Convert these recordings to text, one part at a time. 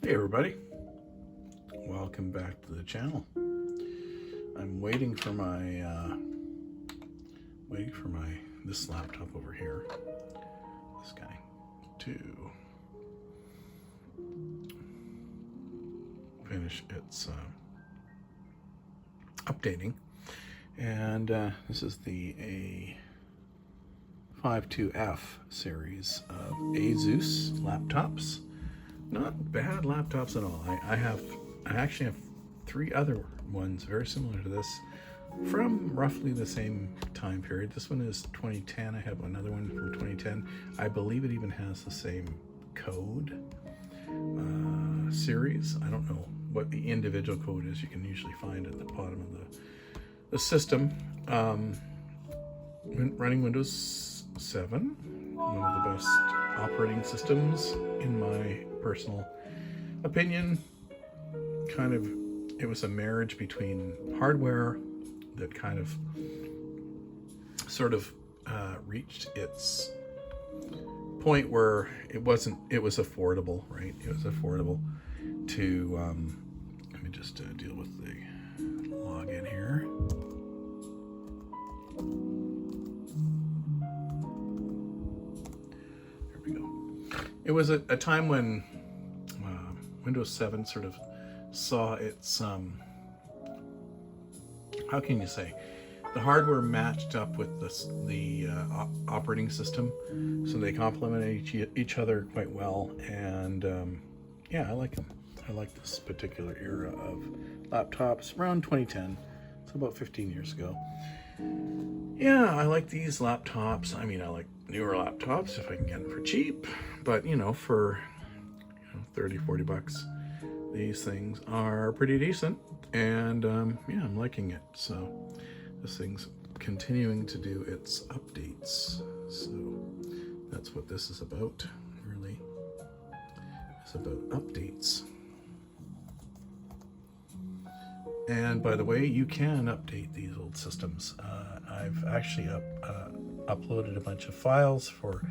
Hey everybody, welcome back to the channel. I'm waiting for this laptop over here, this guy, to finish its updating, and this is the A52F series of Asus laptops. Not bad laptops at all. I actually have three other ones very similar to this from roughly the same time period. This one is 2010. I have another one from 2010. I believe it even has the same code series. I don't know what the individual code is. You can usually find at the bottom of the system. Running Windows 7, one of the best operating systems in my personal opinion. It was a marriage between hardware that kind of reached its point where it was affordable, right? It was affordable to let me just deal with the login here. There we go. It was a time when Windows 7 sort of saw its how can you say, the hardware matched up with the operating system, so they complemented each other quite well. And yeah, I like them. I like this particular era of laptops around 2010. It's about 15 years ago. Yeah, I like these laptops. I mean, I like newer laptops if I can get them for cheap, but for 30-40 bucks, these things are pretty decent. And yeah, I'm liking it. So this thing's continuing to do its updates. So that's what this is about, really. It's about updates. And by the way, you can update these old systems. I've actually uploaded a bunch of files for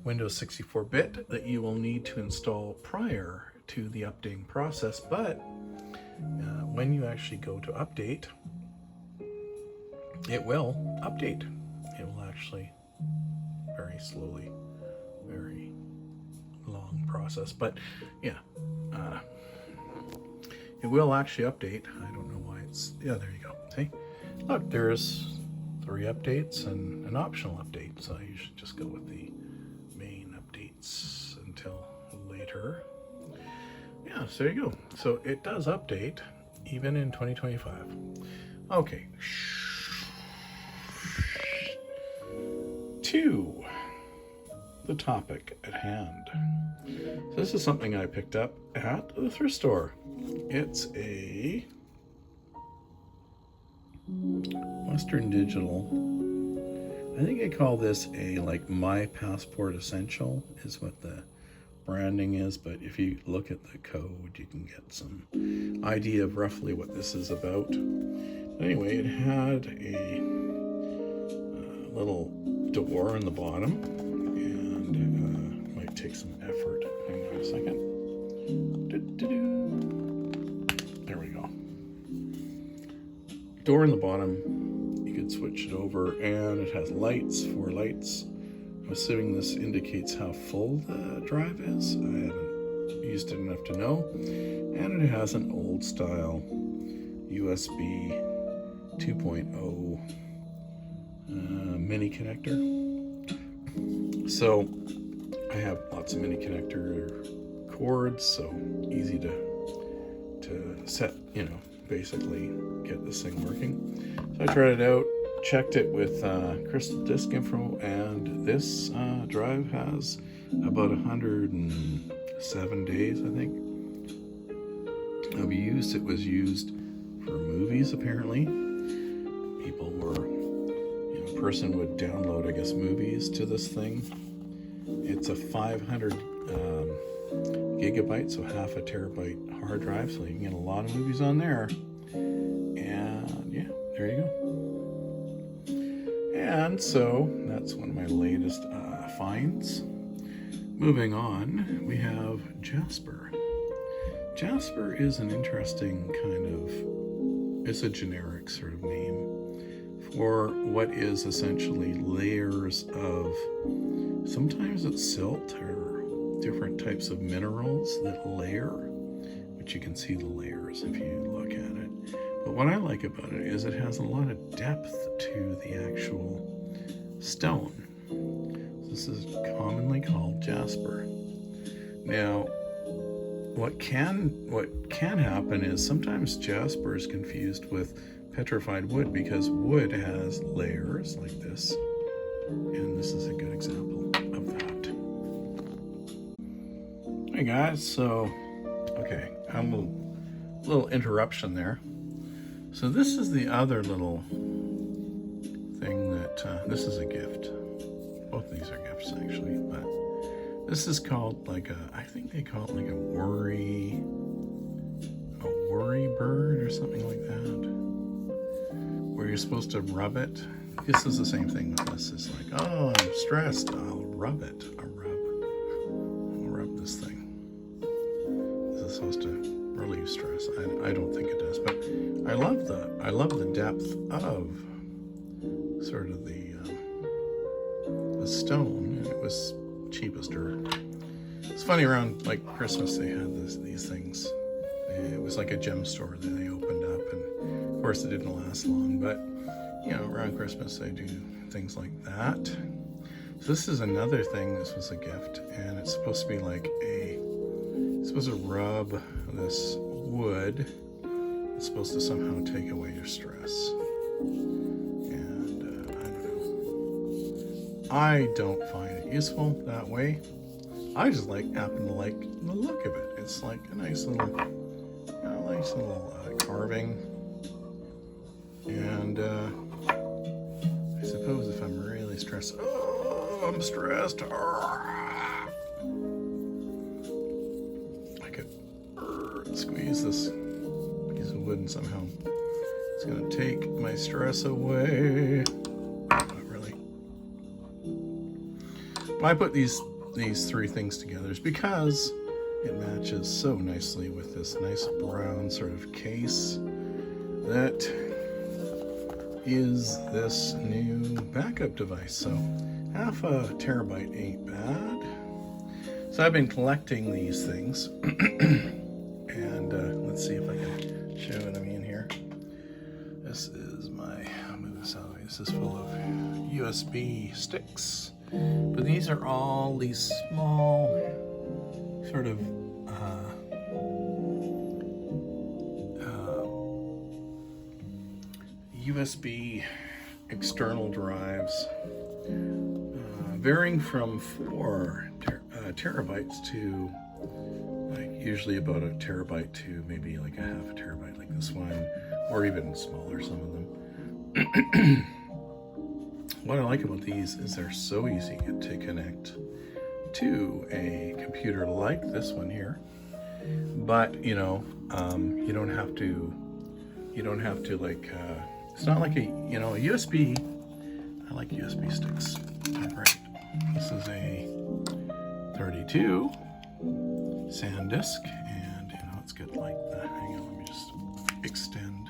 Windows 64-bit that you will need to install prior to the updating process. But when you actually go to update, it will update. It will actually very slowly, very long process. But yeah, it will actually update. I don't know why it's, yeah, there you go. See, look, there's 3 updates and an optional update. So you should just go with the main updates until later. Yeah, so there you go. So it does update even in 2025. Okay. To the topic at hand. So this is something I picked up at the thrift store. It's a Western Digital. I think I call this a My Passport Essential is what the branding is, but if you look at the code, you can get some idea of roughly what this is about. Anyway, it had a little door on the bottom, and it might take some effort. Hang on a second. There we go. Door in the bottom. You could switch it over, and it has lights, 4 lights. I'm assuming this indicates how full the drive is. I haven't used it enough to know. And it has an old style USB 2.0 mini connector. So I have lots of mini connector cords, so easy to set, basically get this thing working. So I tried it out. Checked it with Crystal Disk Info, and this drive has about 107 days, I think, of use. It was used for movies, apparently. People were, a person would download, I guess, movies to this thing. It's a 500 gigabyte, so half a terabyte hard drive, so you can get a lot of movies on there. And yeah, there you go. And so that's one of my latest finds. Moving on, we have Jasper. Jasper is an interesting kind of, it's a generic sort of name for what is essentially layers of, sometimes it's silt or different types of minerals that layer, which you can see the layers if you look at it. But what I like about it is it has a lot of depth to the actual stone. This is commonly called jasper. Now, what can happen is sometimes jasper is confused with petrified wood because wood has layers like this, and this is a good example of that. Hey guys, so okay, I have a little interruption there. So this is the other little thing that this is a gift. Both of these are gifts actually, but this is called like a, I think they call it like a worry bird or something like that, where you're supposed to rub it. This is the same thing with this. It's like, oh, I'm stressed. I'll rub it. I'll rub this thing. This is supposed to relieve stress. I don't think it does, but I love the depth of sort of the stone. It was cheap as dirt. It's funny, around like Christmas they had these things. It was like a gem store that they opened up, and of course it didn't last long, but you know, around Christmas they do things like that. So this is another thing. This was a gift, and it's supposed to be like it's supposed to rub this wood. It's supposed to somehow take away your stress. And I don't know. I don't find it useful that way. I just happen to like the look of it. It's like a nice little carving. And I suppose if I'm really stressed, I'm stressed. I could squeeze this piece of wood and somehow it's gonna take my stress away. Not really. Why I put these three things together is because it matches so nicely with this nice brown sort of case that is this new backup device. So 0.5 terabyte ain't bad. So I've been collecting these things and let's see if I can show it. I mean, here, this is my, I'll move this out. This is full of USB sticks, but these are all these small sort of USB external drives, varying from 4 terabytes to like usually about 1 terabyte to maybe like 0.5 terabyte like this one, or even smaller, some of them. What I like about these is they're so easy to connect to a computer like this one here, but you know, you don't have to like it's not like a USB. I like USB sticks. They're great. This is a 32 SanDisk, and you know, it's got like the, hang on, let me just extend.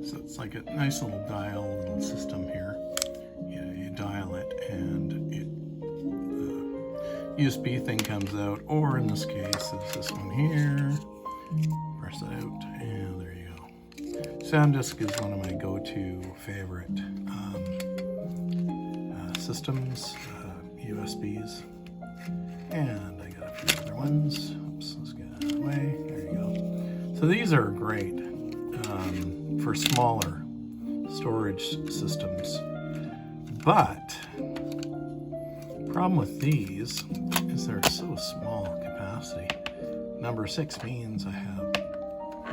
So it's like a nice little dial little system here. You dial it and the USB thing comes out, or in this case it's this one here. Press it out and there you go. SanDisk is one of my go-to favorite systems, USBs, and I got a few other ones. Oops, let's get out of the way. There you go. So these are great for smaller storage systems, but the problem with these is they're so small capacity. Number 6 means I have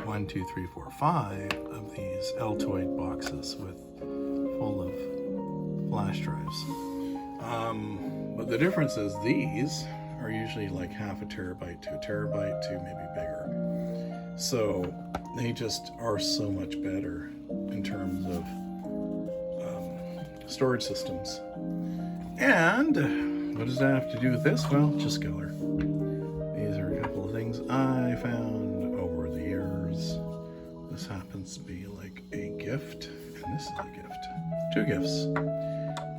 1, 2, 3, 4, 5 of these Altoid boxes full of flash drives. But the difference is these are usually like 0.5 terabyte to 1 terabyte to maybe bigger. So they just are so much better in terms of storage systems. And what does that have to do with this? Well, just color. These are a couple of things I found two gifts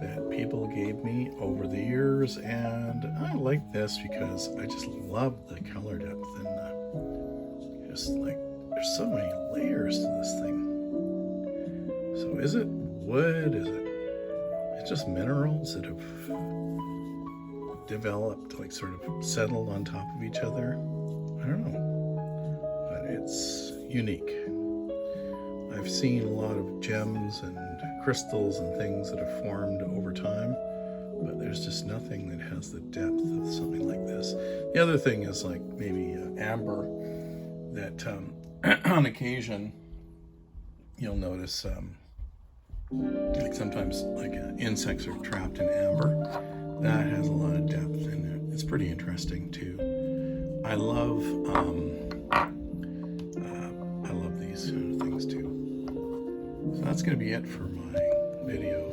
that people gave me over the years, and I like this because I just love the color depth and just like there's so many layers to this thing. So is it wood? Is it? It's just minerals that have developed, like sort of settled on top of each other. I don't know, but it's unique. I've seen a lot of gems and crystals and things that have formed over time, but there's just nothing that has the depth of something like this. The other thing is like maybe amber, that on occasion you'll notice like sometimes like insects are trapped in amber. That has a lot of depth and it's pretty interesting too. I love these things too. So that's going to be it for my video